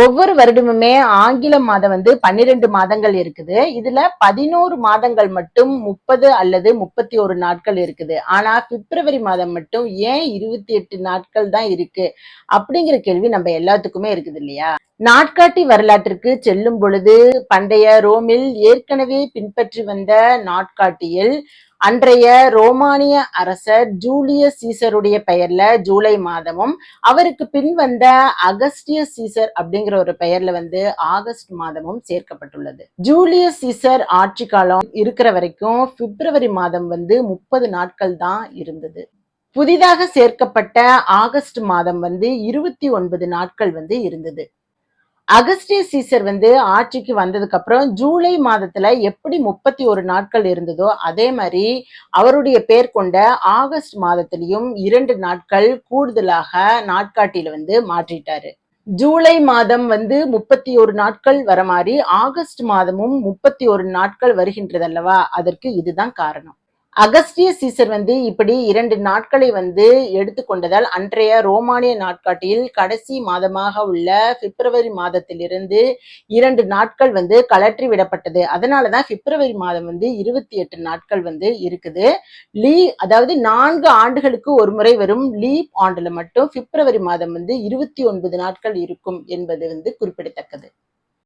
ஒவ்வொரு வருடமுமே ஆங்கில மாதம் 12 மாதங்கள் இருக்குது. இதுல 11 மாதங்கள் மட்டும் 30 அல்லது 31 நாட்கள் இருக்குது. ஆனா பிப்ரவரி மாதம் மட்டும் ஏன் 28 நாட்கள் தான் இருக்கு அப்படிங்கிற கேள்வி நம்ம எல்லாத்துக்குமே இருக்குது இல்லையா? நாட்காட்டி வரலாற்றிற்கு செல்லும் பொழுது பண்டைய ரோமில் ஏற்கனவே பின்பற்றி வந்த நாட்காட்டியில் அன்றைய ரோமானிய அரசர் ஜூலியஸ் சீசருடைய பெயர்ல ஜூலை மாதமும், அவருக்கு பின் வந்த அகஸ்டியஸ் சீசர் அப்படிங்கிற ஒரு பெயர்ல ஆகஸ்ட் மாதமும் சேர்க்கப்பட்டுள்ளது. ஜூலியஸ் சீசர் ஆட்சி காலம் இருக்கிற வரைக்கும் பிப்ரவரி மாதம் 30 நாட்கள் தான் இருந்தது. புதிதாக சேர்க்கப்பட்ட ஆகஸ்ட் மாதம் 29 நாட்கள் இருந்தது. அகஸ்டியஸ் சீசர் ஆட்சிக்கு வந்ததுக்கு அப்புறம் ஜூலை மாதத்துல எப்படி 31 நாட்கள் இருந்ததோ அதே மாதிரி அவருடைய பேர் கொண்ட ஆகஸ்ட் மாதத்திலையும் 2 நாட்கள் கூடுதலாக நாட்காட்டியில மாற்றிட்டாரு. ஜூலை மாதம் 31 நாட்கள் வர மாதிரி ஆகஸ்ட் மாதமும் 31 நாட்கள் வருகின்றதல்லவா, அதற்கு இதுதான் காரணம். அகஸ்டியஸ் சீசர் இப்படி 2 நாட்களை எடுத்துக்கொண்டதால் அன்றைய ரோமானிய நாட்காட்டியில் கடைசி மாதமாக உள்ள பிப்ரவரி மாதத்திலிருந்து 2 நாட்கள் கழற்றி விடப்பட்டது. அதனாலதான் பிப்ரவரி மாதம் 28 நாட்கள் இருக்குது. அதாவது 4 ஆண்டுகளுக்கு ஒரு முறை வரும் லீப் ஆண்டுல மட்டும் பிப்ரவரி மாதம் 29 நாட்கள் இருக்கும் என்பது குறிப்பிடத்தக்கது.